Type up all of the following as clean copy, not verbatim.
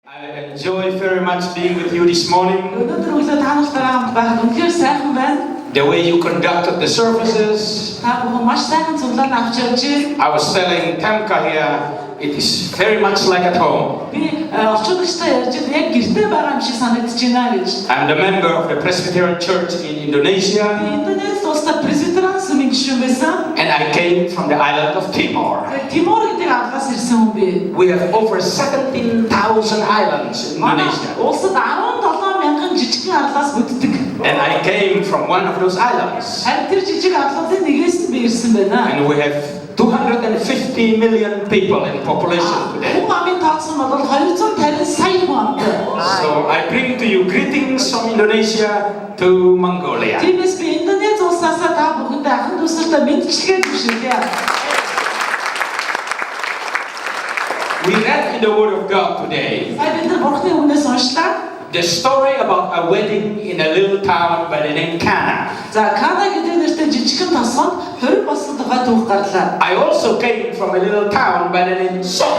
I enjoy very much being with you this morning. Өнөөдөр өглөө та нартай хамт байхад үнэхээр сайхан байна. The way you conducted the services. Та бүхэн маш сайхан цуглаан авч явж байна. I was telling Tamka here, it is very much like at home. Би орчуулагчтай ярьж яг гэртээ байгаа юм шиг санагдаж байна гэж. I'm the member of the Presbyterian Church in Indonesia. Индонез улсад Presbyterian сүмийн гишүүн байсан. And I came from the island of Timor. Тимор гэдэг арлаас ирсэн хүн би. We have over 17,000 islands in Indonesia. Улсад 17,000 жижигхэн арлаас бүтдэг. And I came from one of those islands. Харин тэр жижиг арлуудын нэгээс би ирсэн байна. And we have 250 million people in population today. Хүн амын тооцоо бол 250 сая хүн амтай. So I bring to you greetings from Indonesia to Mongolia. Тиймээс би Индонез улсаас та бүхэндээ анхан дүүсэртээ мэдчилгээ түшүүлье. We read in the Word of God today Сая бид нар Бурхны үгнээс уншлаа. the story about a wedding in a little town by the name Cana. За Кана гэдэг нэртэй жижигхэн тосгонд хориг болсон тухай түүх гарлаа. I also came from a little town by the name Soe.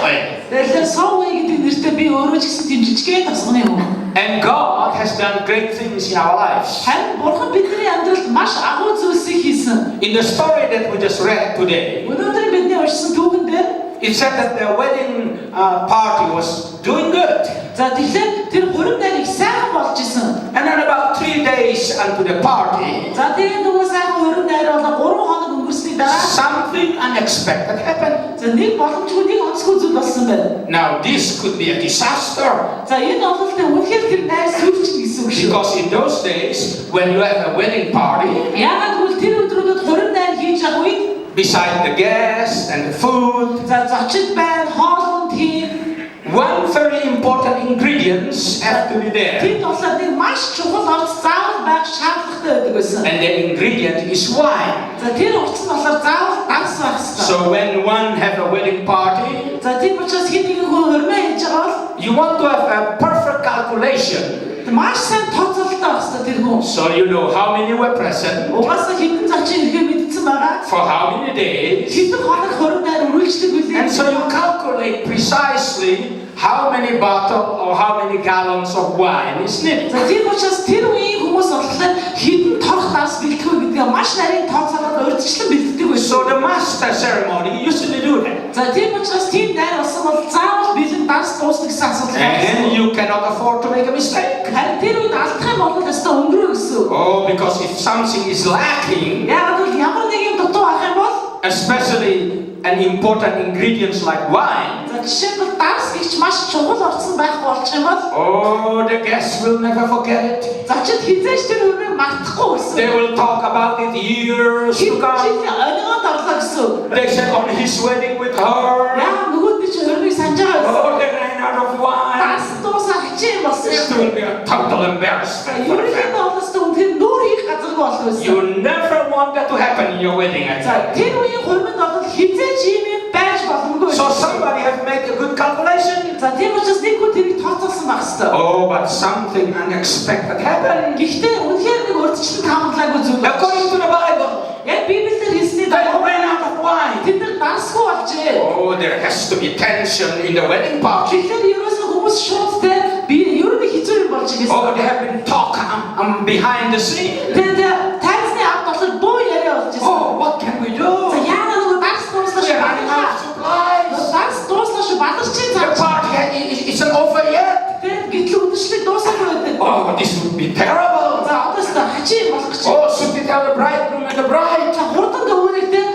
Тэгэхээр Совэ гэдэг нэртэй би өөрөө ч гэсэн тийм жижигхэн тосгоны хүн. And God has done great things in our lives. Харин Бурхан бидний амьдралд маш агуу зүйлсийг хийсэн. In the story that we just read today, Өнөөдөр бидний уншсан түүхэн дээр it said that the wedding party was doing good. за тэгэхээр тэр хориг найрыг сайхан болж исэн. And then about 3 days into the party, За тэгээд нөгөө сайхан хориг найр болоо 3 хоног өнгөрсний дараа something unexpected happened. за нэг боломжгүй нэг онцгой зүйл болсон байна. Now this could be a disaster. За энэ бол үнэхээр тэр найр сүрчин гэсэн үг шүү. Because in those days, when you have a wedding party, Яагаад гэвэл тэр өдрүүдэд хориг найр хийж авах үед beside the guests and the food, за зочид байна, хоолунд хийн one very important ingredient has to be there. тэнд болохоор нэг маш чухал орц заавал байх шаардлагатай байдаг байсан. And the ingredient is wine. За тэр орц нь болохоор заавал дарс байх хэрэгтэй. So when one have a wedding party, За тийм учраас хэд нэгэн хүн хөрмөө хийж байгаа бол you want to have a perfect calculation. маш сайн тооцоололтой байх хэрэгтэй тэр хүн. So you know how many were present, Угаасаа хэдэн зочин ирэхээ мэдсэн байгаа. for how мany days, Хэдэн хоног хориг найр үргэлжлэх үлээ. and so you calculate precisely how many bottle or how many gallons of wine is needed. За тийм учраас тэр үеийн хүмүүс болохоор хэдэн торох дарс бэлтгэх вэ гэдгээ маш нарийн тооцоолоод урьдчилан бэлддэг байсан. So the master ceremony usually do that. За тийм учраас тийм найр болсон бол заавал бэлэн дарс дуусна гэсэн асуудал And байна. you cannot afford to make a mistake. Харин тэр үед алдах юм бол өстой өнгөрөө гэсэн. Oh, because if something is lacking, Яг л ямар нэг юм дутуу авах юм бол especially an important ingredients like wine, за жишээлбэл дарс гихч маш чухал орсон байх болчих юм бол oh, the guests will never forget it. зочид хизээч тэр үрмийг мартахгүй гэсэн. They will talk about it years to come. Өнөөгд орлоо гэсэн. They said on his wedding with her, Яа нөгөөд би ч үрмийг санаж байгаа гэсэн. oh, they ran out of wine. Дарс дуусаа хичээн болсон It шүү. will be a total embarrassment for the Ерөнхийдөө family. олстой үнээр нүүр хийх газаргүй болох байсан. You never want that to happen in your wedding. I За tell you. тэр үеийн хурманд бол хизээч юм байж боломгүй. So somebody has made a good calculation. За тийм учраас нэг хүн тэрийг тооцоолсон байх хэвээр. Oh, but something unexpected happened. Гэхдээ үнэхээр нэг урьдчилан таамаглаагүй зүйл. According to the Bible, Яг Библиэлд хэлсний they дагуу ran out of wine. тэд нар дарсгүй болжээ. Oh, there has to be tension in the wedding party. Тэгэхээр ерөөсөө хүмүүс шууд те би ер нь хэцүү юм болж байгаа Oh, гэсэн. they have been talk behind the scene. Тэгээд тайзны авт болохоор боо яриа болж байсан. Oh, what can we За do? яана нөгөө дарс дууслаа We шүү are running out of бадарчаа. supplies. Дарс дууслаа шүү бадарчаа The цааш. party isn't over yet. Тэгээд гэтэл үдшилэг дуусаагүй байдаг. Oh, this would be terrible. За одоостой хачи болох гэж. Oh, should we tell the bridegroom and the bride? За хурдан өвөрөгтэй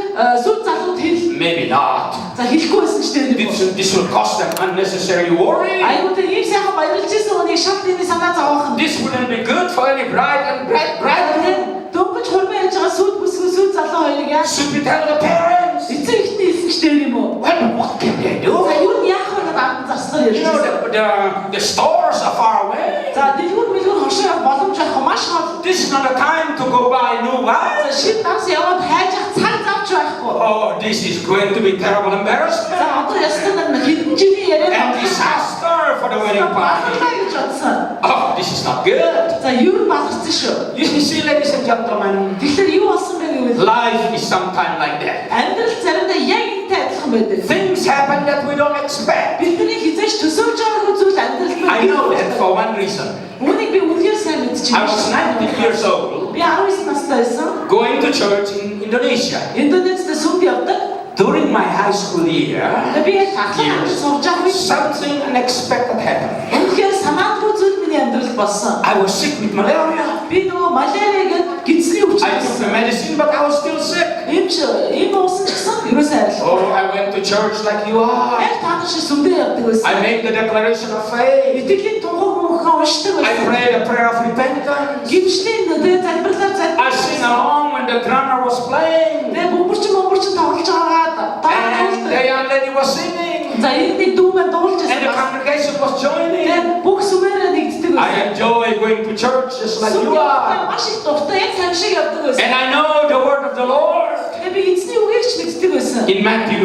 сүд залууд хэл. Maybe not. За хэлэхгүй байсан ч тийм. This will cost them unnecessary worry. Айгуу тэр ийм сайхан баярлж ирсэн үнийг шалт энэ санаа зовоох юм. This wouldn't be good for any bride and bridegroom. Дөнгөж хурмаа яж байгаа сүд бүсгүй сүд залуу хоёрыг яа. Should we tell the parents? Эцэг ихний хэлсэн ч тийм юм уу? Well, what can they do? За юу нь яах вэ гэдэг амт зарснаар You know, ярьж. the stores are far away. За дэлгүүр мэлгүүр хошоо боломж авах маш хол. This is not a time to go buy new За wine. шин дарс яваад хайж ах цаг завч байхгүй. Oh, this is going to be terrible embarrassment За одоо ястаа нар хэдэн жилийн яриа and disaster for the wedding party. гэж бодсон. Oh, this is not good. За юу нь баларсан шүү. You see, ladies and gentlemen, Тэгэхээр юу болсон бэ гэвэл life is sometimes like that. амьдрал заримдаа яг энэтэй адилхан байдаг. Things happen that we don't expect. Бидний хизээч төсөөлж байгаагүй зүйл амьдралд reason. Үүнийг би үнэхээр сайн мэдчихэж I was 19 years old, Би 19 настай байсан. going to church in Indonesia. Индонезид сүмд явдаг. During my high school year, Би ахлах сурж байгаа үед something unexpected happened. үнэхээр санаандгүй зүйл миний амьдралд болсон. I was sick with malaria. Би нөгөө малариагээд гидсний I took өвчтөйсэн. the medicine, but I was still sick. Ийм уусан ч гэсэн ерөөсөө арилсан. Oh, I went to church like you are. Яг та нар шиг сүмдээ явдаг байсан. I made the declaration of faith. Итгэлийн тунхаг мөнхөө уншдаг I байсан. prayed a prayer of repentance. Гимшлийн нөдөө залбирлаар I sing along when the drummer was playing. Тэгээ бөмбөрчин тоглож байгаа. And the young lady was singing. За энэ дүүмээ дуулж And the байсан. congregation was joining. Тэгээ бүх сүмээрээ нэгддэг I байсан. enjoy going to church just like you Сүмдээ are. маш их дуртай яг цаг шиг явдаг байсан. And I know the word of the Lord. Тэгээ би эзний үгийг ч мэддэг байсан. In Matthew,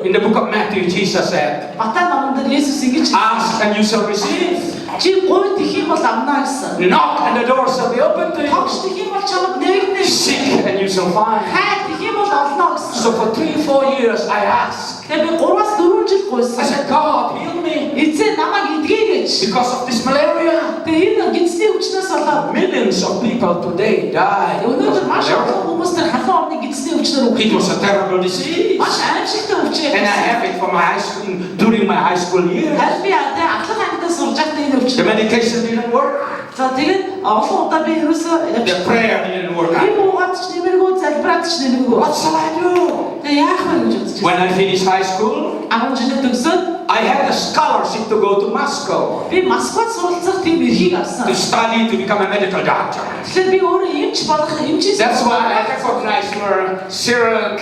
in the book of Matthew, Jesus said, Матай номонд Есүс ингэж ask and you shall receive. чи гой тэх юм бол авна гэсэн. Knock and the door shall be open to you. Тогш тэх юм бол чамд нэгнэ. Seek and you shall find. Хай тэх юм бол олно гэсэн. So for 3-4 years I asked. Тэгээ би 3-4 жил I гуйсан. said, God, heal me. Эзэн намайг эдгээ гэж. Because of this malaria. Тэгээ энэ гидсний өвчнөөс болоод Millions of people today died. because өнөөдөр of маш malaria. олон хүмүүс тэр халуун орны гидсний өвчнөр It was a terrible disease. маш аимшигтай өвч And I байсан. have it for my high school, during my high school years. Харин би тэгээ ахлах ангидаа сурж байхдаа энэ өвч. The medication didn't work. За тэгээд олон удаа би ерөөсөө The prayer didn't work. би муугаад ч нэмэргүй залбираад ч нэмэргүй. What shall I do? Тэгээ яах вэ гэж бодож When байна. I finished high school, 10 жилээ төгсөөд I had a scholarship to go to Moscow би Москвад суралцах тийм эрхийг авсан. to study to become a medical doctor. Тэгэхээр би өөрөө эмч болох эмчээс. That's why I recognize your Cyrillic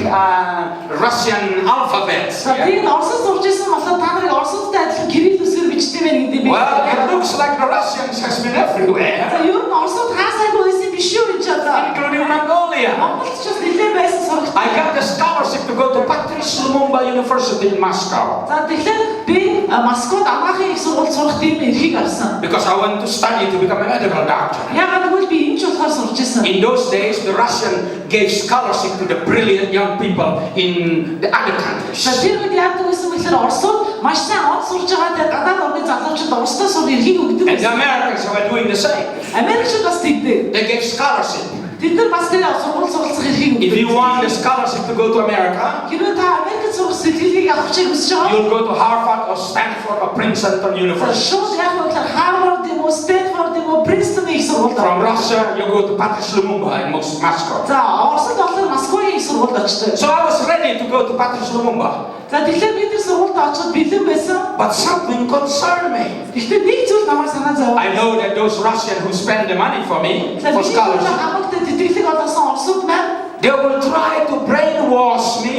Russian alphabet. За тэгээд орсод сурж исэн болохоор та нарыг орсодтой адилхан кирилл үсгээр бичдэг байх гэдэг би. Well, it looks like the Russians has been За everywhere, ер нь орсод хаасайгүй байсан биш үү гэж одоо. including Mongolia. Монголд ч бас нэлээд байсан сурагч. I got the scholarship to go to Patrice Lumumba University in Moscow За тэгэхээр би Москвад агаахын их сургууль сурах тийм эрхийг авсан. because I want to study to become a medical doctor. Яагаад гэвэл би эмч болохоор сурж исэн. In those days, the Russian gave scholarship to the brilliant young people in the other countries. За тэр үед яадаг гэсэн мэхээр Оросууд маш сайн он сурж байгаа тэр гадаад орны залуучууд Оростой сурах эрхийг өгдөг And the байсан. Americans were doing the same. Америкчууд бас тэгдэг. They gave scholarship. Тэд нар бас тэр сургууль суралцах эрхийг If you өгдөг. want the scholarship to go to America, Хэрвээ та Америкт сурах сэтгэлийг авах гэж хүсэж байгаа you'll go to Harvard or Stanford or Princeton бол University. шууд яг л Harvard юм уу, Stanford юм уу, Princeton их сургуульд From орно. Russia, you go to Patrice Lumumba in Moscow. За Оросд болохоор Москвагийн их сургуульд очдог. So I was ready to go to Patrice Lumumba, За тэгэхээр бид тэр сургуульд очоод бэлэн байсан. but something concerned me. Гэхдээ нэг зүйл намайг санаа зовоо. I know that those Russians who spend the money for me За for бидний scholarship, хамаагтай тэтгэлэг олгосон Оросууд маань they will try to brainwash me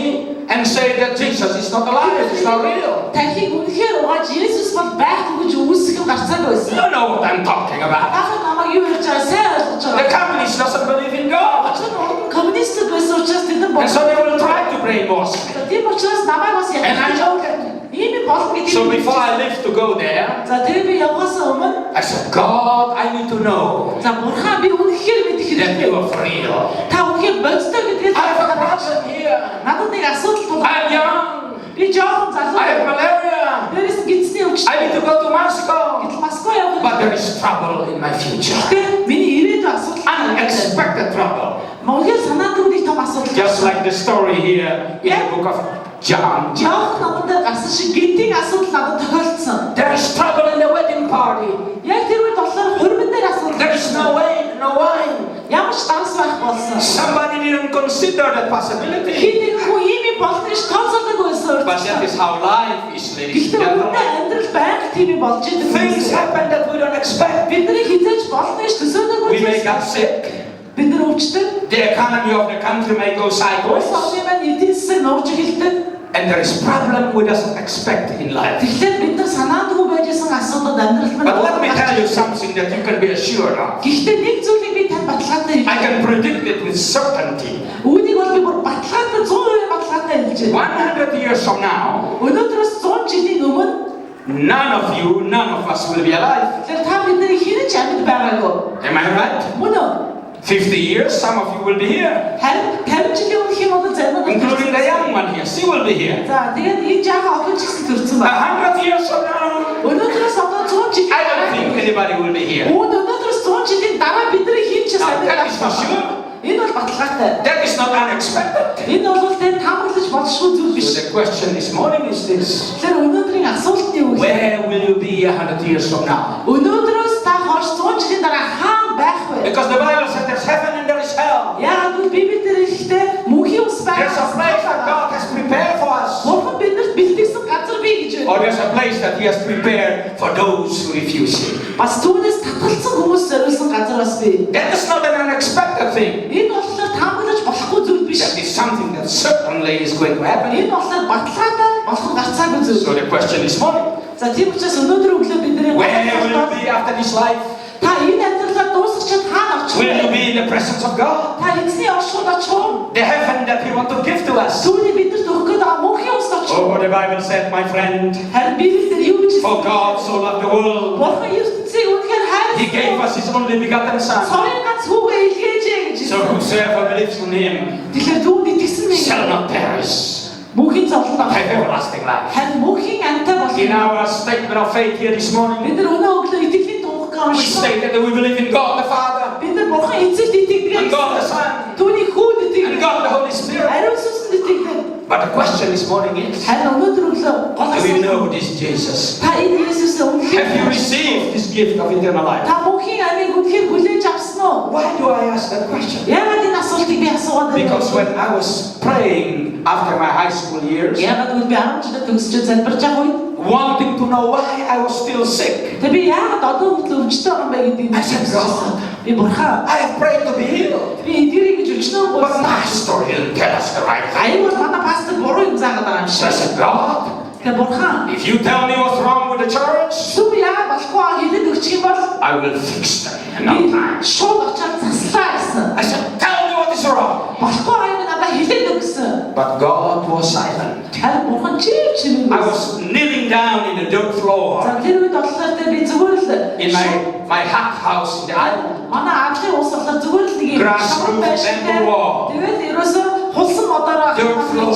and say that Jesus is not alive, it's not real. тархийг үнэхээр угааж Есүс бол байхгүй гэж үүсгэх юм гарцаагүй байсан. You know what I'm talking about. Ахад намайг юу ярьж байгаа сайн ойлгож The байгаа. communists doesn't believe in God. Очоод урд нь коммунистд байсан учраас тэд нар And so they will try to brainwash me. тийм учраас намайг бас And I know that. ийм болно гэдэг. So before I left to go there, За тэгээ би явахаас өмнө I said, God, I need to know за бурхан би үнэхээр мэдэх that you хэрэгтэй. are real. Та үнэхээр бодтой гэдгийг I have a problem here. надад нэг асуудал тул. I'm young. Би жоохон залуу. I have malaria. Дээрээс нь гидсний өвч. I need to go to Moscow. Гэтэл Москва явах. But there is trouble in my future. Гэтэ миний ирээдүйн асуудал Unexpected trouble. Монгол санаанд нэг том асуудал. Just like the story here in the book of John. Жоох намайг гарсан шиг гидийн асуудал надад тохиолдсон. There is trouble in the wedding party. Яг тэр үед болохоор хурмын дээр асуудал. There is no way, no wine. Ямар ч данс байх болсон. Somebody didn't consider that possibility. Хин нэг хүн ийм болох гэж тооцоолоогүй байсан. But that is how life is, ladies and Гэхдээ үүнтэй gentlemen. амьдрал байнга тийм болж идэг. Things happen that we don't expect. Бидний хизээж болно гэж төсөөнөөгүй. We may get sick. Бид нар өвчтөд. The economy of the country may go Улс sideways. орны маань эдийн засаг нуурж эхэлдэг. And there is problem we doesn't expect in life. Тэгэхээр бид нар санаандгүй байжсэн асуудал амьдрал маань. But let me tell you something that you can be assured of. Гэхдээ нэг зүйлийг би танд баталгаатай I can predict it with certainty. Үүнийг бол би бүр баталгаатай 100% баталгаатай хэлж байна. 100 years from now, Өнөөдрөөс 100 жилийн өмнө none of you, none of us will be alive. тэр та бидний хинэж амьд байгаагүй. Am I right? Мөн үү? 50 years, some of you will be here. Харин 50 жилийн өмнө хин бол зарим нь Including the young one here. She will be here. За тэгээд энэ жаахан охин ч гэсэн төрсэн байна. 100 years from now, Өнөөдрөөс одоо 100 жил. I don't think anybody will be here. Өнөөдрөөс 100 жилийн дараа бидний хин ч Now, that is for сайн. sure. Энэ бол баталгаатай. That is not unexpected. Энэ бол тэр таамаглаж болшгүй зүйл биш. So the question this morning is this. Тэр өнөөдрийн асуулт нь юу вэ? Where will you be 100 years from now? Өнөөдрөөс та хойш 100 жилийн дараа хаана байх вэ? Because the Bible says there's heaven and there is hell. Яагаад гэвэл Библиэр хэлэхдээ мөнхийн ус There's a place that God has prepared for us. Бурхан биднэрт бэлтгэсэн газар бий гэж Or байна. there's a place that He has prepared for those who refuse Him. Бас түүнээс татгалцсан хүмүүс зориулсан газар бас бий. That is not an unexpected thing. Энэ болохоор таамаглаж болохгүй зүйл биш. That is something that certainly is going to happen. Энэ болохоор баталгаатай болох гарцаагүй зүйл. So the question this morning, За тийм учраас өнөөдөр өглөө бидний where will you be after this life? та энэ амьдралаа дуусгачаад хаана очих Will you вэ? be in the presence of God? Та эзний оршууд очих уу? The heaven that He wants to give to us. Түүний бидэнд өгөх гээд байгаа мөнхийн ус очих уу? Oh, the Bible said, my friend, Харин Библиэр юу гэж for God so loved the world, Бурхан ертөнцийг үнэхээр He gave хайрлсан. us His only begotten Son. Цорын ганц хүүгээ илгээжээ гэж So хэлсэн. whosoever believes in Him Тэгэхээр түүнд итгэсэн shall нэг not perish, мөнхийн зовлон but have авах. everlasting life. Харин мөнхийн амьтаа болох. In our statement of faith here this morning, Бид нар өнөө өглөө итгэлийн тунхаглаа we уншсан. stated that we believe in God the Father, Бид нар Бурхан эцэгт итгэдэг. and God the Son, Түүний хүүд and итгэдэг. God the Holy Spirit. Ариун сүнсэнд итгэдэг. But the question this morning is, Харин өнөөдөр өглөө гол do you асуулт. know this Jesus? Та энэ Есүсээ Have you үнэхээр received this gift of eternal life? та мөнхийн амийг үнэхээр хүлээж авсан уу? Why do I ask that question? Яагаад энэ асуултыг би асуугаад байна? Because when I was praying after my high school years, Яагаад гэвэл би 10 жилд төгсөж залбирч байгаа үед wanting to know why I was still sick, тэг би яагаад одоо хүртэл өвчтэй байгаа юм бэ гэдгийг I said, мэдчихсэн. God. Би Бурхан I have prayed to be healed. би эдгэрийг гэж өчнөө But болсон. pastor didn't tell us the right thing. Аюул манай пастор буруу юм заагаад байгаа юм So I шиг. said, God, Тэг Бурхан if you tell me what's wrong with the church, сүм яагаад болохгүй аа хэлээд өгчих юм бол I will fix them in no би time. шууд очоод заслаа гэсэн. I said, tell me what is wrong. Болохгүй аа юм надад хэлээд өгсөн. But God was silent. Тэр Бурхан чимээ. I was kneeling down in the dirt floor За тэр үед болохоор би зүгээр л in my hut house in the island. манай аадлын ус болохоор зүгээр л нэг юм Grass шавар roof, байшинтай. bamboo wall. Тэгээд ерөөсөө хулсан модороо Dirt floor.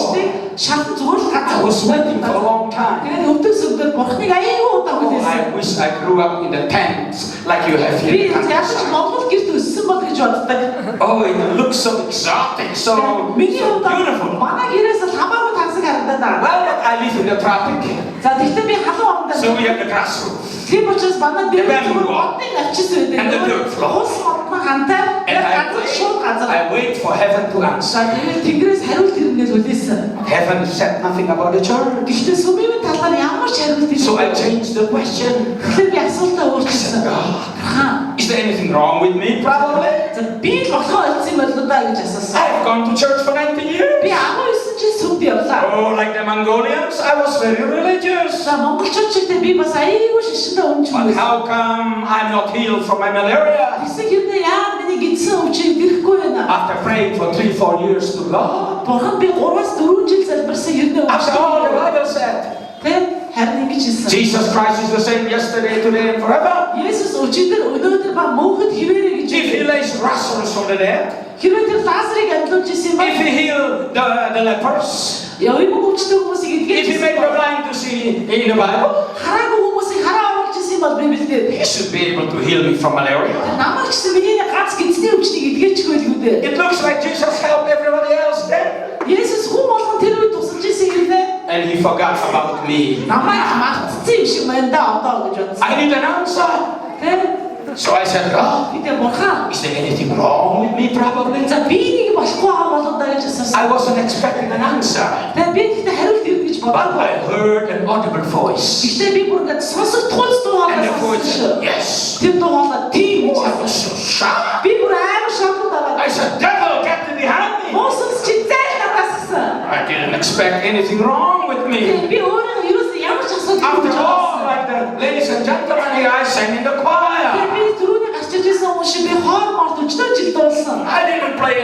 шатан зүгээр л I газар was waiting for a long time. Тэгээд өвдөс өвдөд Бурханыг аягүй удаа Oh, хүлээсэн. I wish I grew up in the tent like you have Би here. in яаж ч countryside. Монгол гэрт өссөн бол гэж боддог. Oh, it looks so exotic, so Миний хувьд beautiful. манай гэрээс л хамаагүй тансаг харагдаад байгаа. Well, but I live in the tropic, За тэгтээ би халуун so we орондоо. have the grass roof. Тийм учраас манай дээр bamboo зүгээр wall. модны навчсан байдаг. And the dirt floor. Хулсан модны хантай. And Яг газар шууд газар. I wait for heaven to answer. Тэгээд тэнгэрээс хариулт ирнээс үлээсэн. Heaven said nothing about the church. Гэхдээ сүмийн талаар ямар ч хариулт ирсэн. So I changed the question. Тэгэхээр би асуултаа I өөрчилсөн. said, God, Хаан. is there anything wrong with me? Probably. За би л болохоо олцсон юм болоо да гэж асуусан. I've gone to church for 90 years. Би 19 жил сүмд явлаа. Oh, like the Mongolians, I was very religious. За монголчууд чигтээ би бас аяйгүй шишинтэй өмч But хүмүүс. how come I'm not healed from my malaria? Тэсэг хэрнээ яагаад миний гидсэн өвчийг дэрхгүй байна? After praying for 3-4 years to God. Бурхан би 3-4 жил залбирсан хэрнээ After all the өвчтэй. Bible said, Тэ харин ингэж хэлсэн. Jesus Christ is the same yesterday, today, and forever. Есүс өчигдөр өнөөдөр ба мөнхөд хിവэрэ гэж If He raised Lazarus from the dead, хэрвээ тэр Лазарыг амьдлуулж исэн юм if He healed the lepers, Явын өвчтэй хүмүүсийг if He made the эдгээд blind to see in the Bible, хараагүй хүмүүсийг хараа оруулж исэн юм бол Библиэд He should be able to heal me from malaria. намайг ч гэсэн миний ганц гидсний өвчнийг эдгээчих байлгүй дээ. It looks like Jesus helped everybody else then, Есүс хүн болгон тэр үед тусалж исэн хэрнээ and He forgot about me. намайг мартсан юм шиг байна да одоо гэж бодсон. I need an answer. Тэ So I said, God, би тэр Бурхан is there anything wrong with me? Probably. за би нэг болохгүй байгаа болоо да гэж асуусан. I wasn't expecting an answer, Тэ би тэгтээ хариулт ирнэ гэж but бодоогүй. I heard an audible voice. Гэхдээ би бүр ингээд сонсох тулс дуу And the voice хоолой. said, yes. Тэр дуу хоолой тийм гэж Oh, I асуусан. was so shocked. Би бүр амар шокнд I аваад. said, devil, get thee behind me. Мосс чи зээл надаас гэсэн. I didn't expect anything wrong with me. Би өөрөө ерөөсөө ямар ч асуудал After гэж all, бодсон. like the ladies and gentlemen here, I sang in the choir. Би түрүүний гарч ирж байсан хүн шиг би хоол морд өчтөө жил дуулсан. I didn't play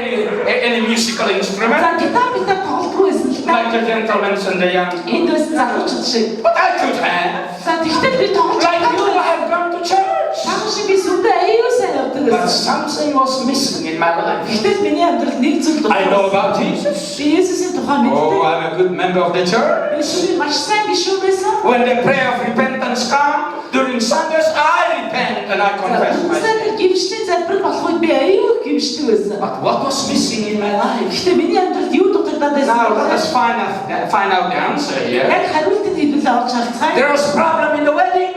any musical За instrument гитар тоглохгүй байсан л like та. the gentlemen and the young. Энд байсан залуучууд шиг. But I could have. За тэгтэл би тоглож Like you, I байгаа. have gone to church. Таахан шиг би сүмдээ аюу сайн явдаг But байсан. something was missing in my life. Гэтэл миний амьдралд нэг зүйл I know дутсан. about Jesus. Би Есүсийн тухай Oh, мэддэг. I'm a good member of the church. Би сүмийн маш сайн гишүүн байсан. When the prayer of repentance comes during Sundays, I repent. and I confess my sin. Үнэхээр гимшлийн залбирал болох үед би аюул гимшдэг байсан. But what was missing in my life? Гэхдээ миний амьдралд юу дутагдаад байсан Now let бэ? us find out the answer here. Яг хариултыг хэлүүлээ олж харцгаая. There was a problem in the wedding.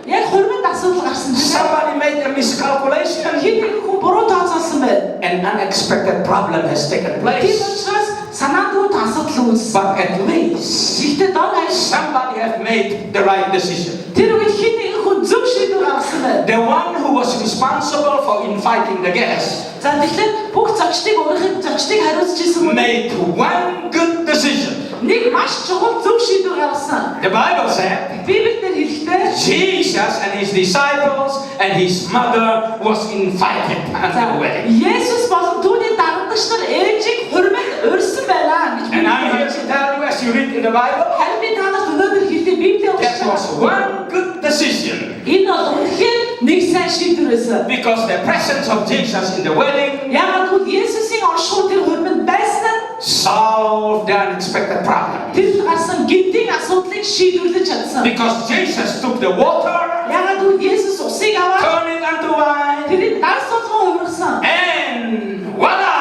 Яг хурманд асуудал гарсан тийм. Somebody made a miscalculation. Хэд нэгэн хүн буруу тооцоолсон байна. An unexpected problem has taken Тийм place. учраас санаандгүй асуудал үүссэн. But at least Гэхдээ дон хаяш somebody have made the right decision. тэр үед хэд нэгэн хүн зөв шийдвэр гаргасан байна. The one who was responsible for inviting the guests За тэгэхээр бүх зочдыг хариуцж исэн хүн made one good decision. нэг маш чухал зөв шийдвэр гаргасан. The Bible said Библиэлд хэлэхдээ Jesus and his disciples and his mother was invited to the wedding. Есүс болон түүний дагагч нар ээжийг хурманд урьсан байна гэж And I'm here to tell you, as you read in the Bible, харин би танаас өнөөдөр хэлдэг Библи that was one good decision. Энэ бол үнэхээр нэг сайн шийдвэр байсан. Because the presence of Jesus in the wedding Яг л Есүсийн оршихуй тэр хурманд байсан нь solved the unexpected problem. тэр гарсан гинтийн асуудлыг шийдвэрлэж чадсан. Because Jesus took the water, Яг л Есүс усыг аваад turned it into wine, тэрийг дарс болгон хувирсан. and voila!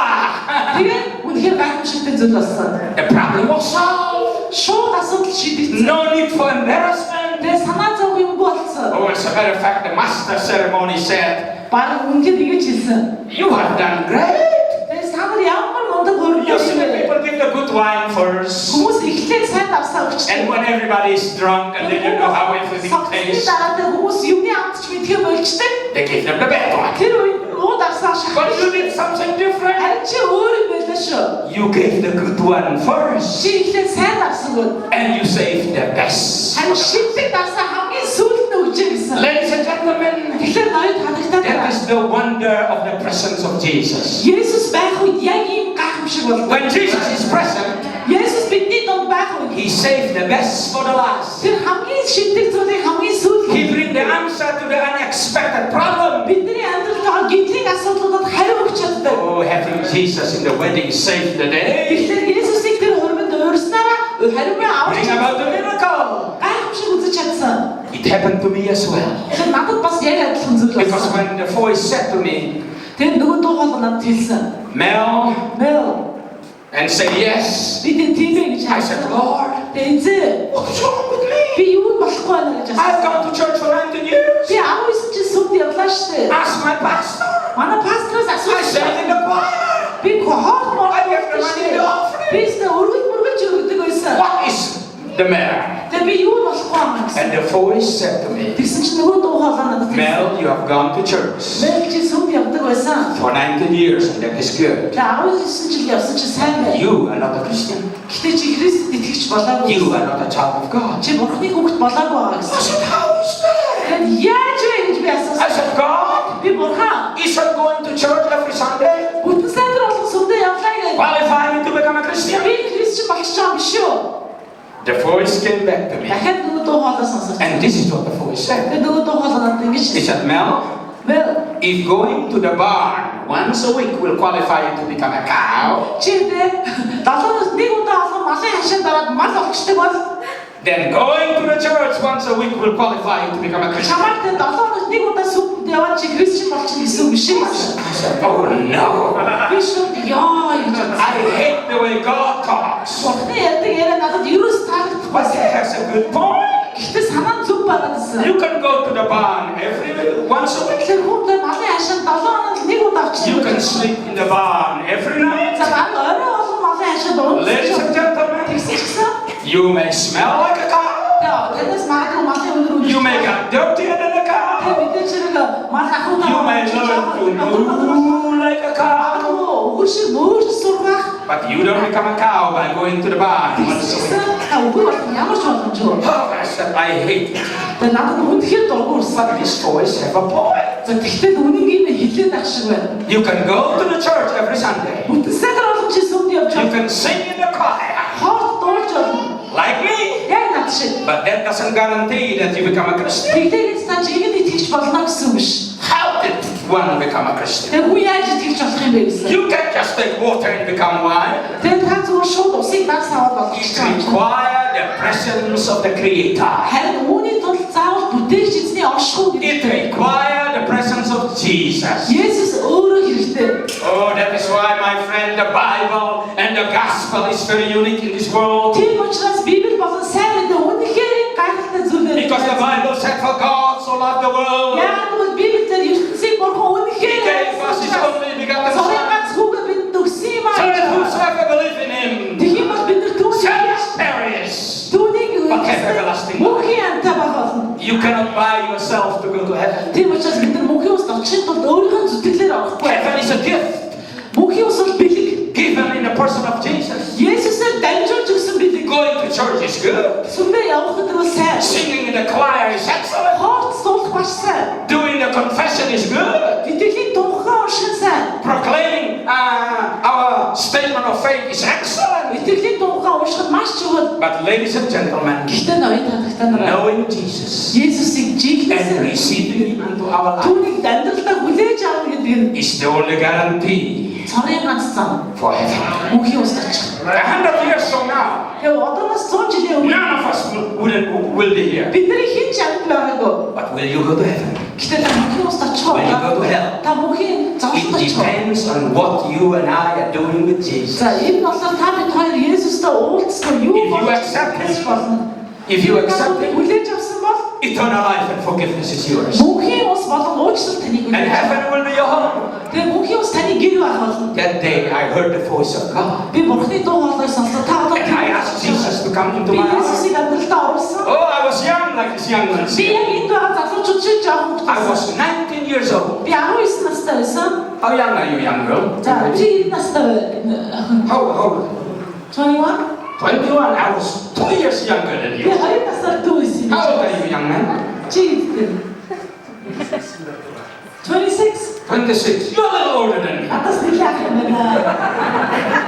Тэгээд үнэхээр гайхамшигтай зүйл болсон. The problem was solved. Шууд асуудал шийдэгдсэн. No need for embarrassment. Тэгээд санаа зовх юмгүй болсон. Oh, as a matter of fact, the master ceremony said, Бараг үнэхээр ингэж хэлсэн. "You have done great." Тэгээд та нар ямар мундаг хурманд Usually авсан. people give the good wine first, Хүмүүс эхлээд сайн давсаа өгч. and when everybody is drunk and they don't know how everything Согтны tastes, дараа хүмүүс юмны амтч мэдхээ болчтой. they give them the bad one. Тэр үед уу давсаа But you шахах. did something different. Харин чи өөр юм байлаа шүү. You gave the good one first, Чи эхлээд сайн давсан гоо. and you saved the best. Харин шилдэг давсаа хамгийн сүүлд нь өгч гэсэн. Ladies and gentlemen, Тэгэхээр ноёд хадагтаад that байна. is the wonder of the presence of Jesus. Есүс байх үед яг ийм гайхамшиг болдог. When Jesus is present, Есүс бидний донд байх үед He saved the best for the last. тэр хамгийн шилдэг зүйлийг хамгийн сүүлд He bring the answer to the unexpected problem. бидний амьдралд гинтийн асуудлуудад хариу өгч чаддаг. Oh, having Jesus in the wedding saved the day. Тэгэхээр Есүсийг тэр хурманд урьснараа хариу авч Bring about the miracle. гайхамшиг үзэж чадсан. It happened to me as well. Тэгэхээр надад бас яг адилхан зүйл Because болсон. when the voice said to me, Тэр нөгөө дуу хоолой надад хэлсэн. Mel, Мэл and say yes, би тийм ээ гэж I said, хэлсэн. Lord, Эзэн what's wrong with me? би юу болохгүй байна гэж I've асуусан. gone to church for 19 years. Би 19 жил сүмд явлаа штэ. Ask my pastor. Манай пастроос I sang асуусан. in the choir. Би хоол моо I gave the money in the offering. би өөрөөр мөргөж өгдөг байсан. What is the matter? Тэгээ би юу болохгүй юм гэсэн. And the voice said to me, Тэгсэн чинь нөгөө дуу хоолой надад хэлсэн. Mel, you have gone to church Мэл чи сүмд явдаг байсан. for 19 years, and that is good. Тэгээ 19 жил явсан чи сайн байна. You are not a Christian. Гэтэ чи Христэд итгэж болоогүй. You are not a child of God. Чи Бурхны хүүхэд болоогүй байгаа I гэсэн. said, how is that? Тэгээд яаж вэ гэж би I асуусан. said, God, Би Бурхан isn't going to church every Sunday бүтэн сайдар болох сүмдээ явлаа гэж. qualify me to become a Christian? Би Христчин болох ч юм биш үү? The voice came back to me. Дахиад нөгөө дуу хоолой сонсож. And this is what the voice said. Тэгээд нөгөө дуу хоолой надад ингэж He хэлсэн. said, Mel, Мэл if going to the barn once a week will qualify you to become a cow, чи тэ 7 өдрөд нэг удаа алган малын хашаанд ороод мал олчдаг бол then going to the church once a week will qualify you to become a Christian. чамайг тэ 7 өдрөд нэг удаа сүмд яваад чи Христчин болчихно гэсэн үг биш үү? I said, oh no. Би шууд яа гэж I hate the way God talks. Бурхны ярьдаг яриа надад ерөөс таалагдахгүй. But he has a good point. Гэхдээ санаа зүг байгаа гэсэн. You can go to the barn once a week. Тэгэхээр хүмүүс малын хашаанд 7 хоногт нэг удаа You очиж. can sleep in the barn every night. За баг орой олон малын хашаанд Ladies and унтчих. gentlemen, Тэгсэн чинь you may smell like a cow. тэрнээс магадгүй малын өнөр You may get dirtier than a cow. мэдээж хэрэг мал ахуйдаа. You may learn to moo like a cow. Өгш мөөрч сургах. But you don't become a cow by going to the barn once a week. Үгүй бол ямар ч боломжгүй. Oh, I said, I hate it. Тэгээ надад үнэхээр дургуурсан. But this voice have a point. За тэгтэл үнэн юм хэлээд ах шиг байна. You can go to the church every Sunday. Бүтэн сайдар олон чи сүмд явж You байгаа. can sing in the choir Хоол дуулж болно. like me. Яг над шиг. But that doesn't guarantee that you become a Christian. Тэгтээ та чигэд итгэж болно гэсэн үг биш. How did one become a Christian? Тэгээ хүн яаж итгэж болох юм бэ гэсэн. You can't just take water and become wine. Тэгээ та зүгээр шууд усыг дагс аваад болох It ч юм. requires the presence of the Creator. Харин үүний тулд заавал бүтээгч эзний оршихуй It гэдэг. requires the Jesus. Есүс өөрөө хэрэгтэй. Oh, that is why, my friend, the Bible and the gospel is very unique in this world. Тийм учраас Библи болон сайн мэдээ үнэхээр гайхалтай зүйл. Because the Bible said, for God so loved the world, Яг бол Библиэр ертөнцийг бурхан He үнэхээр gave us His only begotten Сорын Son, ганц хүүгээ бидэнд өгсөн юм so that аа. whosoever believe in Him Тэгхийн бол бид нар shall not perish. түүнийг But have everlasting life. мөнхийн амтай байх болно. You cannot buy yourself to go to heaven. Тийм учраас бид нар мөнхийн ус очихын тулд өөрийнхөө зүтгэлээр авахгүй. Heaven is a gift Мөнхийн ус бол бэлэг. given in the person of Jesus. Есүсээр дамжуулж өгсөн бэлэг. Going to church is good. Сүмбэ явахад бол сайн. Singing in the choir is excellent. Хоолт суулгах маш сайн. Doing the confession is good. Итгэлийн тунхагаа унших сайн. Proclaiming our statement of faith is excellent. Итгэлийн тунхагаа уншихад маш чухал. But ladies and gentlemen, Гэхдээ ноён татагтаа нараа knowing Jesus Есүсийг and жиглэсэн receiving Him into our life түүнийг амьдралдаа хүлээж авах гэдэг нь is the only guarantee цорын ганц зам. for heaven. Мөнхийн ус очих. 100 years from now, Тэгээ одооноос 100 жилийн өмнө none of us will be here. бидний хэн ч амьд байгаагүй. But will you go to heaven? Гэхдээ та мөнхийн ус очих. Will you go to hell? Та мөнхийн It зовлон очих. depends on what you and I are doing with Jesus. За энэ болохоор та бид хоёр Есүстэй уулзсан юу If you болж accept Him, болно. if you accept Him, хүлээж авсан бол eternal life and forgiveness is yours. мөнхийн ус болон уучлал таныг And хүлээж авах. heaven will be your home. Тэгээ мөнхийн ус таны гэр байх болно. That day I heard the voice of God. Би бурхны дуу хоолойг сонслоо. Та одоо And I asked Jesus to come into би my heart. Есүсийг амьдралдаа оруулсан. Oh, I was young like these young ones. Би яг энд байгаа залуучууд шиг жоохон I хутгасан. was 19 years old. Би 19 настай байсан. How young are you, young girl? За чи настай How old? 21. 21. I was 2 years younger than Би you. 2 настай дүү байсан. How old are you, young man? Чи 26. 26. You're a little older than me. Атас нэлээд ах юм байна.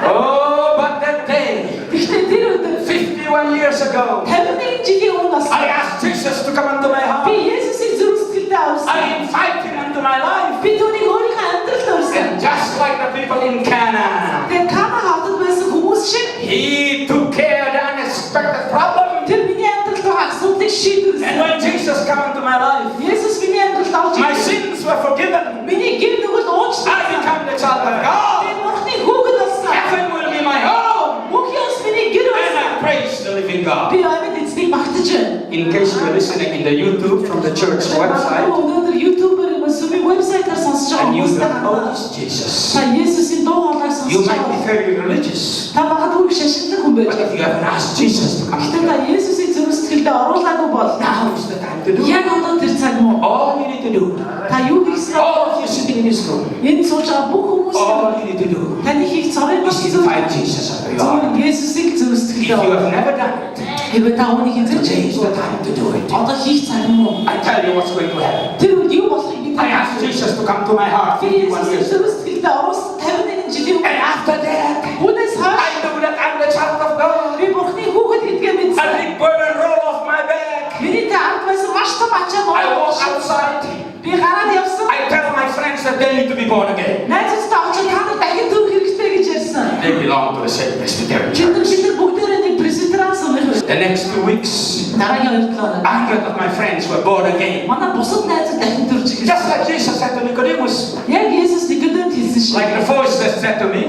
Oh, but that day, Гэхдээ тэр өдөр 51 years ago, 51 жилийн өмнө бас I asked Jesus to come into my би heart. Есүсийг зөв сэтгэлдээ авсан. I invite Him into my life. Би түүнийг өөрийнхөө амьдралд авсан. And just like the people in Cana, Тэгээ Кана хотод байсан хүмүүс шиг He took care of the unexpected problem. тэр миний амьдралд байгаа асуудлыг шийдвэрлэсэн. And when Jesus came into my life, Есүс миний амьдралд орж my ирсэн. sins were forgiven. Миний гэр нүгэл I уучлсан. become the child of Би God. бурхны хүүхэд болсон. Heaven will be my home. Мөнхийн ус миний гэр And болсон. I praise the living God. Би амьд эзнийг магтаж байна. In case you're listening in the YouTube from the church website, Өнөөдөр YouTube-ээр сүмийн вебсайтаар сонсож байгаа and you хүмүүстэй have, oh, хандаа. it's Jesus. Та Есүсийн дуу хоолойг You сонсож might be байгаа. very religious, Та магадгүй их шашинтай хүн байж but байгаа. if you haven't asked Jesus to come Гэхдээ into та your life, Есүсийг зөв сэтгэлдээ оруулаагүй бол now is the time to do it. яг одоо тэр цаг муу. All you need to do, Та юу хийх ёстой? all of you sitting in this room, Энэ сууж байгаа бүх хүмүүс all you need to do таны хийх цорын бас is зөв. invite Jesus into your heart. Есүсийг зөв If сэтгэлдээ you оруулаа. have never done it, Хэвээ та үүнийг хийж today is the time to do it. одоо хийх цаг муу. I tell you what's going to happen. Тэр үед юу болохыг би I asked Jesus to come to my heart би 51 Есүсийг years зөв ago. сэтгэлдээ оруулсан 51 жилийн And after that, Үүнээс хойш I know that I'm the child of God. би бурхны хүүхэд гэдгээ A мэдсэн. big burden roll off my back. Миний ард байсан маш том ачаа I walk нуусан. outside. Би гараад явсан. I tell my friends that they need to be born again. Найзуудтай очиж та нар дахин төрөх хэрэгтэй гэж ярьсан. They belong to the same Presbyterian Бид нар church. бүгдээрээ нэг пресвитериан сумын The next 2 weeks, дараагийн 2 өдөр 100 of my friends were born again. манай бусад найзууд дахин төрж ирсэн. Just like Jesus said to Nicodemus, Яг Есүс Никодемд хэлсэн шиг. like the voice that said to me,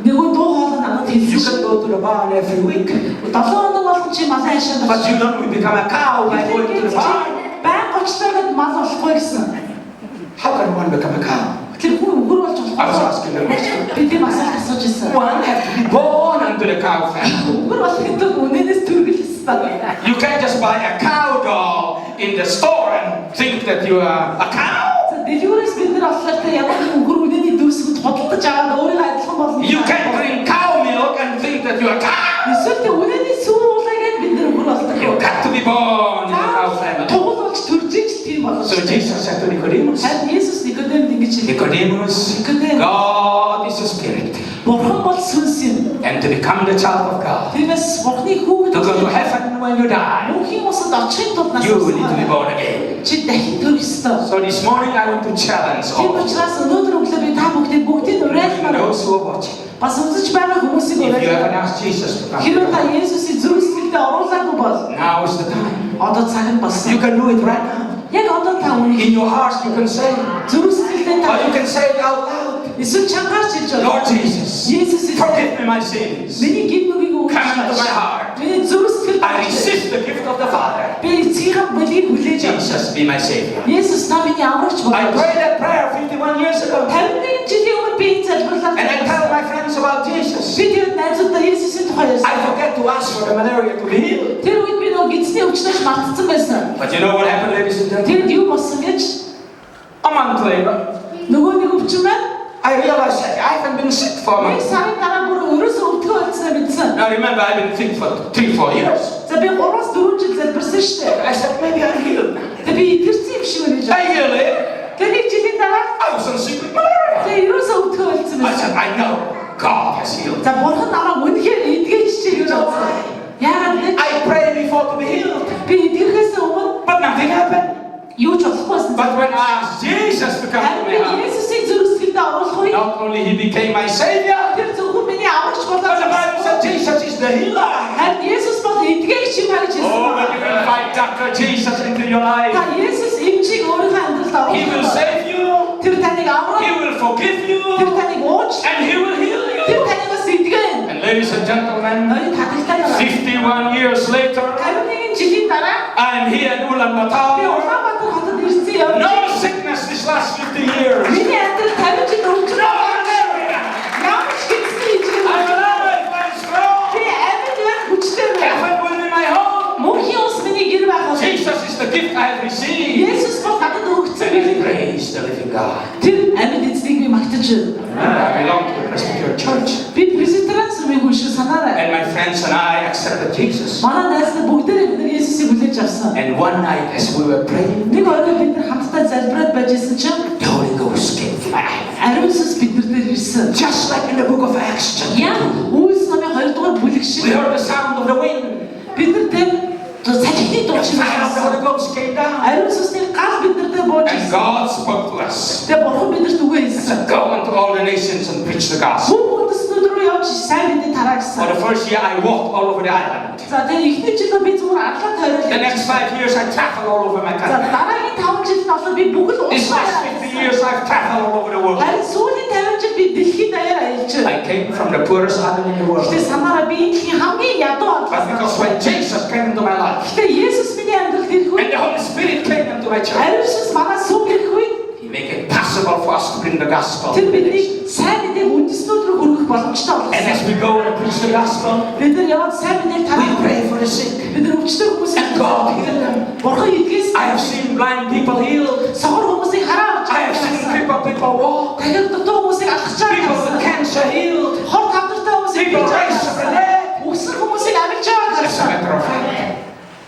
Нөгөө дуу хоолой надад you хэлсэн can шиг. go to the barn every week, 7 хоног болгон чи малын ашаанд but you don't become a cow by going to the barn. Баян гочлоогээд мал болохгүй гэсэн. How can one become a cow? Тэр хүн өнгөр болж I was болох. asking the question. Би тийм асуулт асууж ирсэн. One has to be born into the cow family. Өнгөр болохын тулд үнэнээс төргөл ёстой. You can't just buy a cow doll in the store and think that you are a cow. За дэлгүүрээс бид нар болохоор та ямар нэг өнгөр үнэний дүрсгэж хөдөлж аваад өөрийгөө адилхан болно. You can't drink cow milk and think that you are a cow. Эсвэл тэ үнэний сүр уулаагээд бид нар өнгөр болдог. You got to be born in the cow family. Тугал болж төржиж тийм болно. So Jesus said to Nicodemus, Харин Есүс Никодемд ингэж хэлсэн. Nicodemus, God is a spirit. Бурхан бол сүнс юм. And to become the child of God, Тиймээс Бурханы хүүхэд to go to heaven when you die, мөнхийн усад очихын тулд нас you will need to be born again. чи дахин төрөх ёстой. So this morning I want to challenge Тийм all of учраас өнөөдөр өглөө би та бүгдийг уриалмаар those who are watching. бас үзэж байгаа хүмүүсийг If you haven't уриалмаар. asked Jesus to come, Хэрвээ та Есүсийг зөв сэтгэлдээ оруулаагүй бол now is the time. одоо цаг нь You болсон. can do it right now. Яг одоо та үнийг In your hearts you can say, зөв сэтгэлдээ хэлээ Or you та. can say it out loud. Эсвэл чангарч хэлж Lord байна. Jesus, Есүс forgive me my sins. миний гин нүгийг Come into my heart. Миний зүрх сэтгэл I receive the gift of the Father. би эцгийнхээ болийг хүлээж авах. Jesus, be my Savior. Есүс та миний аврагч I болоо. prayed that prayer 51 years ago. 51 жилийн өмнө би энэ залбирлаа. And I tell my friends about Jesus. Би тэр найзуудаа Есүсийн тухай I ярьсан. forget to ask for the malaria to be healed. Тэр үед би нөгөө гидсний өвчнөөс мартсан байсан. But you know what happened, ladies and gentlemen? Тэнд юу болсон гэж A month later, нөгөө нэг өвчин байна. I realized that I haven't been sick for a Нэг month. сарын дараа бүр өрөөсөө өвдгөө болсноо мэдсэн. Now remember, I've been sick for 3-4 years. За би 3-4 жил залбирсан шүү дээ. I said, maybe I'm healed now. Тэгээ би идэрсэн юм шиг байна гэж. A year later, Тэгээ нэг жилийн дараа I was on sick with malaria. тэгээ өрөөсөө өвдгөө болсон I said, байсан. I know God has healed. За бурхан намайг үнэхээр эдгэж чиг гэж бодсон. Яагаадလဲ? I prayed before to be healed, Би эдгэхээс өмнө but nothing happened. юу ч болохгүй байсан. But when I asked Jesus to come to Харин my би heart, Есүсийг зүрх сэтгэлдээ оруулах үе not only He became my Savior, тэр зөвхөн миний аврагч but the Bible said болоод Jesus is the healer. харин Есүс бол эдгэгч юм аа гэж Oh, when you хэлсэн. invite Dr. Jesus into your life, Та Есүс эмчийг өөрийнхөө амьдралд He will оруулах. save you, Тэр таныг He аврах, will forgive you, тэр таныг ууж, and He will heal тэр you. таныг бас эдгэн. And ladies and gentlemen, Ноён таталтай байна. 51 years later, 51 жилийн дараа I'm here in би Ulaanbaatar. Улаанбаатар хотод ирсэн юм. No sickness this last 50 years. Миний амьдрал 50 жил өвчин. No malaria. Ямар ч хэцүү хийж I'm байгаа. alive, I'm strong. Би амьд байх хүчтэй байна. Heaven will be my home. Мөнхийн ус миний гэр байх бол. Jesus is the gift I have received. Есүс бол надад өгсөн And I бэлэг. praise the living God. Тэр амьд эзнийг би магтаж байна. I belong to the Presbyterian Church. Би пресвитериан сүмийн хүн шиг санаарай. And my friends and I accepted Jesus. Манай найз нар бүгдээрээ бид нар Есүсийг хүлээж авсан. And one night as we were praying, Нэг орой бид нар хамтдаа залбираад байж исэн чинь the Holy Ghost came from heaven. ариун сүнс бид нар дээр ирсэн. Just like in the book of Acts. Яг Үйлс номын 2 дугаар бүлэг шиг We heard the sound of the wind. бид нар тэр салхины The дуучин fire of the Holy байсан. Ghost came down. Ариун сүнсний гал бид нар дээр бууж And ирсэн. God spoke to us. Тэгээ бурхан бидэрт үгээ хэлсэн. Said, go into all the nations and preach the gospel. Бүх үндэстнүүд рүү явж сайн мэдээ тараа For the гэсэн. first year, I walked all over the island. За тэгээ эхний жил би зүгээр арлаа The тойрол. next 5 years, I traveled all over my За country. дараагийн 5 жил нь болохоор би бүгд These last 50 years, I've traveled all over the world. Харин сүүлийн 50 жил би дэлхийн даяар аялж байна. I came from the poorest island in the world. Гэтэ санаараа би энэ дэлхийн хамгийн ядуу But because албаас. when Jesus came into my life, Гэтэ Есүс миний амьдралд ирэх and үед the Holy Spirit came into my church, ариун сүнс манай сүм ирэх үед He made it possible for us to bring the gospel. тэр to the nations. бидний сайн мэдээг үндэстнүүд рүү хүргэх боломжтой And as болсон. we go and preach the gospel, Бид нар яваад сайн мэдээг we тарах. pray for the sick. Бид нар өвчтөй хүмүүсийг And God healed them. Бурхан эдгээс I have seen blind people healed. согор хүмүүсийг хараа авч I have seen crippled people walk. дахиад дутуу хүмүүсийг алхаж People with байгаа. cancer healed. Хор тавдартай хүмүүсийг People бич raised from the байгаа. dead. Үгсэн хүмүүсийг амьж байгааг As a харсан. matter of fact,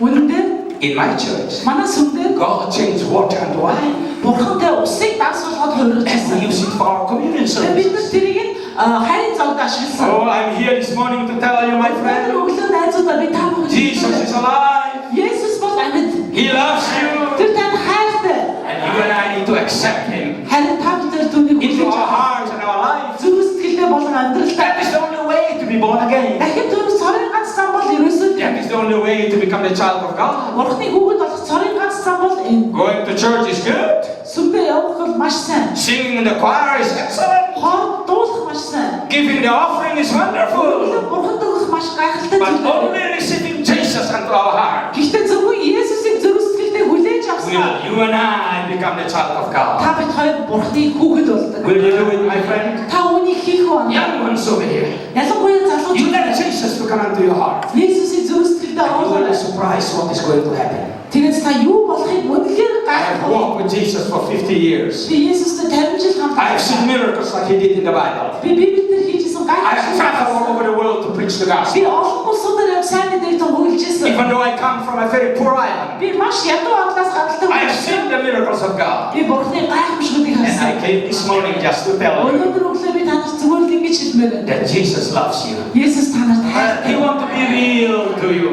Үнэн дээр in my church, манай сүмдээ God changed water into wine. Бурхантай усыг даас болгоод And we хувирчихсан. use it for our communion Тэгээ бид нар service. тэрийг хайрын зовд ашигласан. Oh, I'm here this morning to tell you, my Өнөөдөр friend, өглөө найзуудаа би та бүхэнд Jesus is alive. Есүс бол амьд. He loves you. Тэр танд хайртай. And you and I need to accept Him Харин та бид нар түүнийг into хүлээж our авах. hearts and our lives. Зүрх сэтгэлдээ болон амьдралдаа That is the only way to be born again. дахин түүний цорын ганц зам бол ерөөсөө That is the only way to become the child of God. Бурхны хүүхэд болох цорын ганц зам бол энэ. Going to church is good. Сүмдээ явах бол маш сайн. Singing in the choir is excellent. Хоол дуулах маш сайн. Giving the offering is wonderful. Бурханд өгөх маш гайхалтай But зүйл. only receiving Jesus into our heart Гэхдээ зөвхөн Есүсийг зүрх сэтгэлдээ хүлээж will авсан. you and I become the child of God. Та бид хоёр Бурхны хүүхэд болдог. Will you do it, my friend? Та үүнийг хийх үү? Young ones over here. Ялангуяа You let залуучууд Jesus to come into your heart. Есүсийг зүрх сэтгэлдээ You will be оруулах. surprised what is going to happen. Тэгээс та юу болохыг үнэхээр I have гайхах. walked with Jesus for 50 years. Би Есүстэй 50 жил I have seen хамтдаа. miracles like He did in the Bible. Би Библиэлд хийжсэн I have traveled all гайхалтай. over the world to preach the gospel. Би олон улсуудаар явж сайн мэдээг тунхаглажсэн. Even though I come from a very poor island, Би маш ядуу аглаас гаралтай I have seen хүн. the miracles of God. Би Бурхны гайхамшгуудыг And I харсан. came this morning just to tell you Өнөөдөр өглөө би танарт зүгээр л ингэж хэлмээр байна. that Jesus loves you. Есүс танарт He хайртай. wants to be real to you.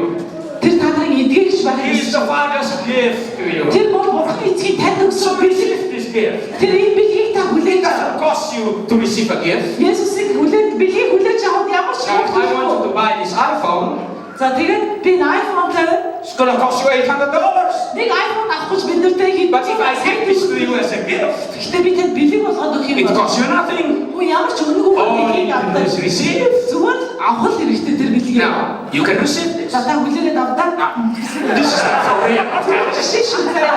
Тэр та нарыг эдгэгч байх He is the Father's gift to you. Тэр бол Бурхны эцгийн танд өгсөн So бэлэг. receive this gift. Тэр энэ бэлгийг та It хүлээж doesn't авах. cost you to receive a gift. Есүсийг бэлгийг хүлээж авах ямар ч Now, if I want you шаардлага to buy this iPhone, За тэгээд би iPhone тавина. It's going to cost you $800. Нэг iPhone авах гэж бид нартай хэд. But if I give this to you as a gift, Гэхдээ би тэнд бэлэг болгоод өгөх юм it бол. costs you nothing. Хөө ямар ч үнэгүй All you бэлгийг need to do авдаг. is receive. Зүгээр л авах хэрэгтэй тэр бэлгийг. Now, you can receive this. За та хүлээгээд авдаа. This is not for real. Жишээ шүү дээ.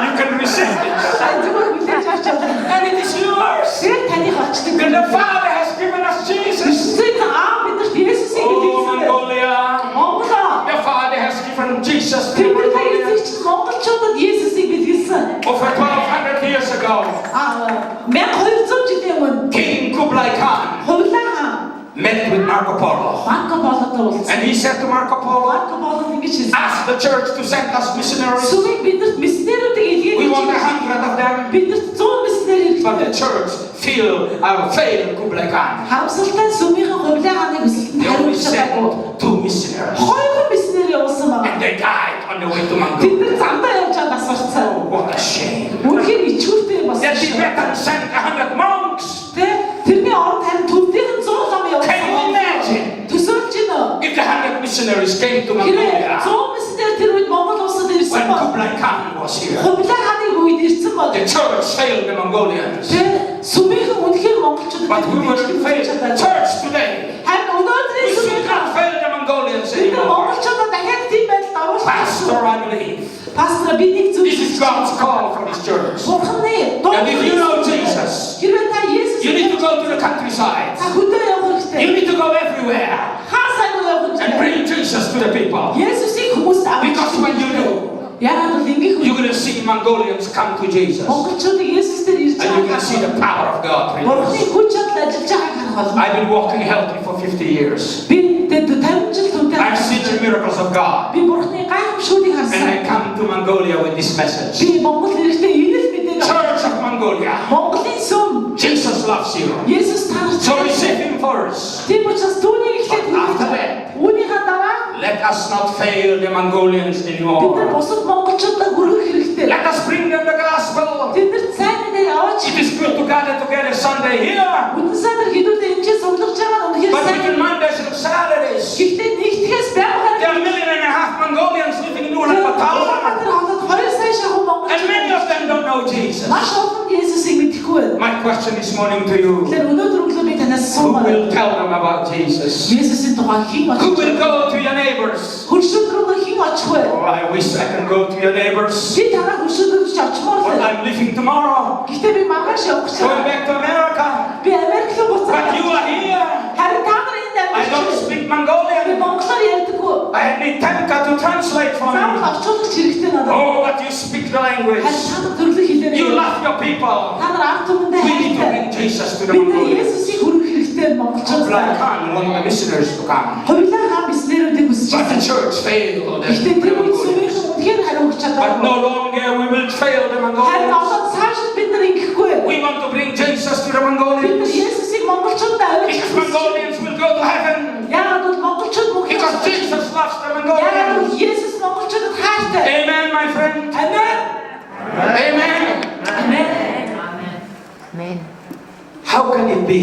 You can receive this. Зүгээр хүлээж авч чадна. And it is yours. Тэр таних очдог. And the Father has given us Jesus. Зөв аа бид нарт Есүсийг Oh, бэлэгсэн. Mongolia. Монголоо. The Father has given Jesus to Тэр Mongolia. эзэгч монголчуудад Есүсийг бэлгэлсэн. Over 1200 years ago, 1200 жилийн өмнө King Kublai Khan Хувлаа хаан met with Marco Polo. Марко Полотой уулзсан. And he said to Marco Polo, Марко Поло ингэж хэлсэн. ask the church to send us missionaries. Сүмийг биднэрт миссионеруудыг илгээх We want гэж 100 of them. биднэрт 100 миссионер But the хэрэгтэй. church failed Kublai Khan. Харамсалтай сүмийнхэн Хувлаа хааны хүсэлтэнд They only хариулж чадаагүй. sent 2 missionaries. Хоёр миссионер явуулсан байна. And they died on the way to Тэд Mongolia. нар замдаа явж байгаа насварцсан. What a shame. Үнэхээр ичгүүртэй юм The болсон шүү. Tibetans sent 100 monks. Тэрний оронд харин төвдийн 100 зам Can you явуулсан. imagine Төсөөлж байна. if the 100 missionaries came to Хэрвээ Mongolia 100 миссионер тэр үед Монгол улсад ирсэн when бол Kublai Khan was here? Хувлаа хааны үед ирсэн бол The church failed the Mongolians. тэр сүмийнхэн үнэхээр монголчуудад But we will fail the church today. харин өнөөдрийн We should сүмийнхэн not fail the Mongolians бид нар anymore. монголчуудад дахиад тийм байдалд оруулах Pastor, I believe пастор би нэг зүйл this is God's call for His church. Бурханы And if you know Jesus, хэрвээ та Есүс you need to go to the countryside. та хөдөө явах хэрэгтэй You need to go everywhere хаасаа явах and хэрэгтэй bring Jesus to the people. Есүсийг хүмүүст Because when you do, яагаад бол ингээх you're going to see Mongolians come to Jesus. монголчуудыг Есүсээр ирж And you're going to see байгаа the power of God. Бурханы хүч чадал ажиллаж байгааг харах болно I've been walking healthy for 50 years. би тэд 50 жил түнтэй I've seen the miracles of God. би Бурханы гайхамшгуудыг And харсан I come to Mongolia with this message. би Монгол ирэхдээ энэ л мэдээг Church of Mongolia, Монголын сүм Jesus loves you. Есүс танарч So receive Him first. тийм учраас түүнийг ихлэх After that, үүнийхээ дараа let us not fail the Mongolians бид нар anymore. бусад монголчуудаа хүргэх хэрэгтэй Let us bring them the gospel. тэдэрт сайн мэдээ аваач It is good to gather together Sunday here, Үдэн сайдар хідүүдээ энэ чинь суглаж байгаа нь үнэхээр but сайн between Mondays and Saturdays, гэхдээ нэгтгэхээс байгаад there are 1.5 million Mongolians living in Ulaanbaatar, Улаанбаатар хотод 2 сая шахуу монгол and many of them don't know Jesus. маш олон Есүсийг мэдэхгүй байна. My question this morning to you: Тэгэхээр өнөөдөр өглөө би танаас who асуумаар will tell them about Jesus? Есүсийн тухай хэн Who will очих вэ? go to your neighbors? Хөршүүд рүү хэн очих вэ? Oh, I wish I can go to your neighbors, Би танаа хөршүүд рүү очихмоор but л. I'm leaving tomorrow, Гэхдээ би маргааш явах гэж going байна. back to America. Би Америк руу буцаад. But you are here. Харин та нар энд I don't амьдарч. speak Би Mongolian. монголоор ярьдаггүй. I need Temka to translate for Заавал me. орчуулагч хэрэгтэй надад. Oh, but you speak the language. Харин та нар төрлөх хэлээр. You love your people. Та нар ард түмэндээ We need to хайртай. bring Jesus to the Бид нар Mongolians. Есүсийг хүргэх хэрэгтэй монголчуудаа. Kublai Khan want the missionaries to come, Хувилаа хаан биснэрүүдийг хүсэж but the байна. church failed. Гэхдээ тэр үед But сүмийнхэн үнэхээр хариугч no чадаагүй. longer we will fail the Харин Mongolians. одоо цааш бид нар ингэхгүй. We want to bring Jesus to the Бид нар Mongolians Есүсийг монголчуудаа авч because Mongolians will go to heaven. яагаад бол монголчууд мөнхийн Because Jesus loves the яагаад Mongolians. бол Есүс монголчуудад хайртай. Amen, my friend. Амен. Amen. Амен. How can it be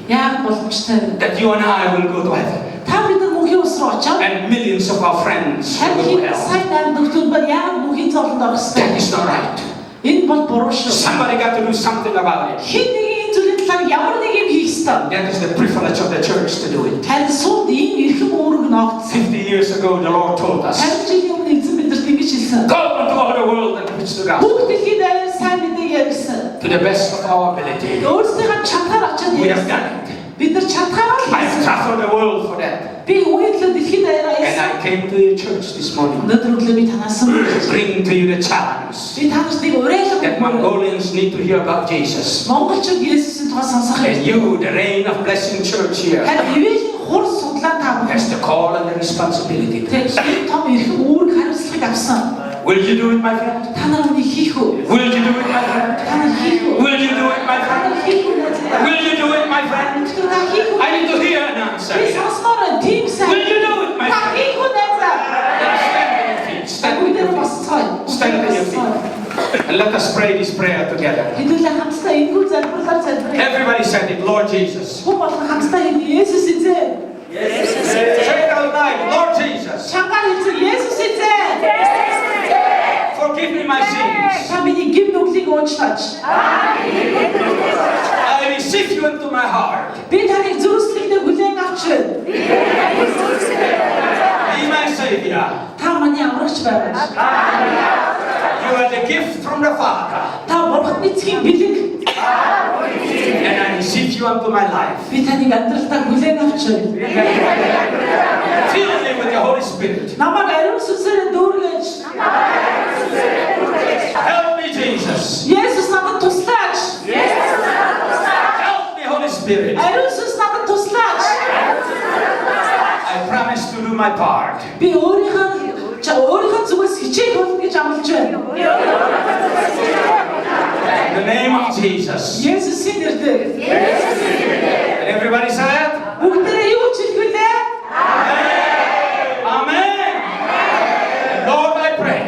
Яг боломжтой. that you and I will go to heaven Та бид нар мөнхийн ус руу очоод and millions of our friends will харин go to хин hell? сайн найз нөхдөд ба яг мөнхийн зовлонд орох That ёстой. is not right. Энэ бол буруу шүү. Somebody got to do something about it. Хин нэг энэ зүйлийн талаар ямар нэг юм хийх ёстой. That is the privilege of the church to do it. Харин сууд ийм эрхэм үүрэг ногдсон. 50 years ago, the Lord told us, 50 жилийн өмнө эзэн бидэнд ингэж хэлсэн. go into all the world and preach the gospel Бүх дэлхийд авир сайн мэдээг ярьсан. to the best of our ability. Өөрсдийнхээ чадхаар очоод We have ярьсан. done it. Бид нар чадхаар л I have хийсэн. traveled the world for that. Би үйлдэл дэлхийд авираа And ярьсан. I came to your church this morning. Өнөөдөр өглөө би танаас сүмэлж. Bring to you the challenge Би танаас нэг уриалга that Mongolians need to hear about Jesus. Монголчууд Есүсийн тухай сонсох And хэрэгтэй. you, the reign of blessing church here, Харин ивэлийн хур суглаа та бүхэн. has the call and the responsibility to Тэр this. энэ том эрхэм үүрэг хариуцлагыг авсан. Will you do it, my friend? Та нар үнийг хийх үү? Will you do it, my friend? Та нар хийх үү? Will you do it, my Та friend? нар хийх үү? найзаа? Will you do it, my friend? Өчигдөр та хийх үү? I need to hear an answer. Би сонсмоор байна. Тийм сайн. Will you do it, my Та friend? хийх үү найзаа? Stand on your feet. Stand on Бүгдээ your feet. босцоо. Stand on your feet. And let us pray this prayer together. Хэдүүлээ хамтдаа энэгүй залбирлаар залбирая. Everybody said it, Lord Jesus. Хүн болгон хамтдаа энэ Есүс эзэн. Say it out loud. уучлаач. I receive you into my heart. Би таныг зүрхсэлдээ хүлээн авч байна. Be my Savior. Та миний аврагч байгаач. You are the gift from the Father. Та Бурханы эцгийн бэлэг. And I receive you into my life. Би таныг амьдралдаа хүлээн авч байна. Fill me with your Holy Spirit. Намайг ариун сүнсээр дүүргэж. Help me, Jesus. Есүс надад туслаач. Help me, Holy Spirit. Ариун сүнс надад туслаач. I promise to do my part. Би өөрийнхөө зүгээс хичээх болно гэж амлаж байна. In the name of Jesus. Есүсийн нэрээр. And everybody said, Бүгдээрээ юу ч хэлгүүлээ. Amen. And Lord, I pray.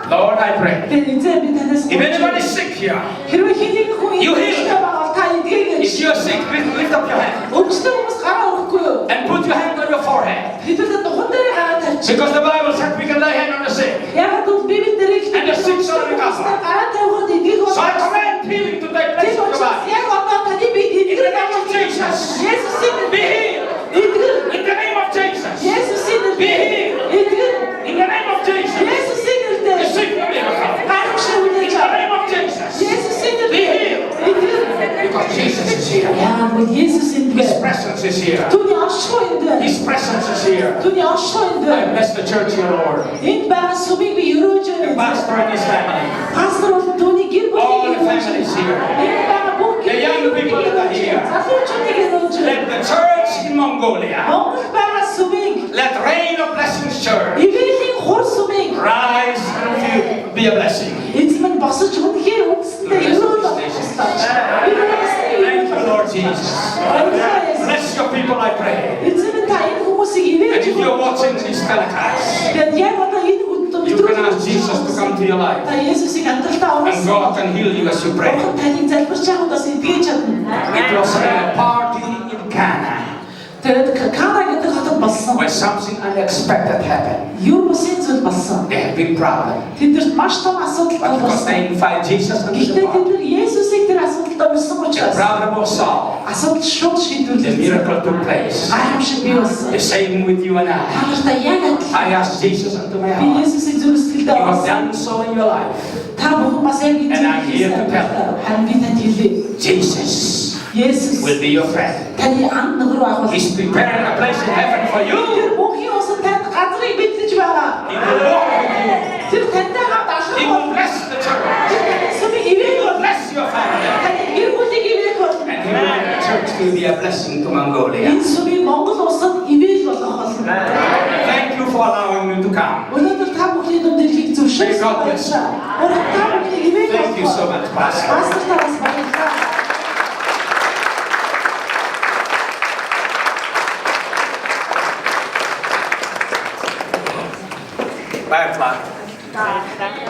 Lord, I pray. Эзэн би танаас If anybody is sick here, хэрвээ хэнийг хүн You heal. байгаа та эдгээр if you are sick, lift up your hand өвчтөн хүмүүс гараа өрөхгүй юу? and put your hand on your forehead. Хэдүүлээ духан дээр гараа тавьчих. Because the Bible said we can lay hand on the sick. Яг бол Библи дээр их And the sick shall recover. гараа тавихад эдгээр So I command healing to take place in your body. Яг одоо таны би эдгээр name of Jesus. Есүсийн Be healed. эдгээр In the name of Jesus. Есүсийн Be healed. эдгээр In the name of Jesus. Есүсийн нэрээр Receive your miracle. гайхамшиг In үлээж the авах. name of Jesus. Есүсийн Be нэрээр healed. эдгээр Because Jesus is here. яг бол Есүсийн His нэрээр presence is here. түүний оршихуй энэ дээр His presence is here. түүний оршихуй энэ I дээр bless the church here, Lord. энд байгаа сүмийг би өрөөж The байна. pastor and his family. Пастор бол түүний гэр All бүлийг the families here. энд байгаа бүх The young people that are here. залуучуудыг өрөөж Let байна. the church in Mongolia. Монгол байгаа сүмийг Let rain of blessings church ивэлийн хур сүмийг rise and be a blessing. эзэн босож үнэхээр үндэстэй өрөөл Thank you, Lord Jesus. Bless your people, I pray. эзэн та энэ хүмүүсийг And ивэж if you're watching this telecast, тэгээд яг одоо энэ you can ask Jesus to come to your life. та Есүсийг амьдралдаа And оруулсан. God can heal you as you pray. Бурхан таныг залбирч явахдаас эдгэж чадна. It was a party in Cana Тэгээд Кана гэдэг хотод болсон. where something unexpected happened. Юу бүсийн зүйл болсон. They had a big problem. Тэндэрт маш том асуудал But because болсон. they invite Jesus into the Гэхдээ party, тэд Есүсийг тэр асуудалд орсон the учраас problem was solved. асуудал шууд The шийдвэрлэгдсэн. miracle took place. Гайхамшиг бий болсон. The same with you and I. Та нартай яг адилхан. I asked Jesus into my Би heart. Есүсийг зүрх сэтгэлдээ You have орсон. done so in your life. Та бүхэн бас яг энэ And I'm here to tell you. харин би танд хэлье. Jesus Есүс will be your friend. таны ан нөхөр авах. He's preparing a place in heaven for you. Тэр бүхний усанд танд газрыг бэлдэж байгаа. He will walk with you. Тэр тантай хамт He алхах will бол. bless the church. Тэр таны сүмийг He ивэх will бол. bless your family. Таны гэр бүлийг ивэх бол. And he will make the church to be a blessing to Mongolia. Энэ сүмийг Монгол улсад ивэх болгох болно. Thank you for allowing me to come. Өнөөдөр та бүхний дунд ирэхийг зөвшөөрсөн баярлалаа. Бурхан та бүхнийг ивэх Thank you so much, Pastor. Пастор тараас баярлалаа. Bye, Pastor.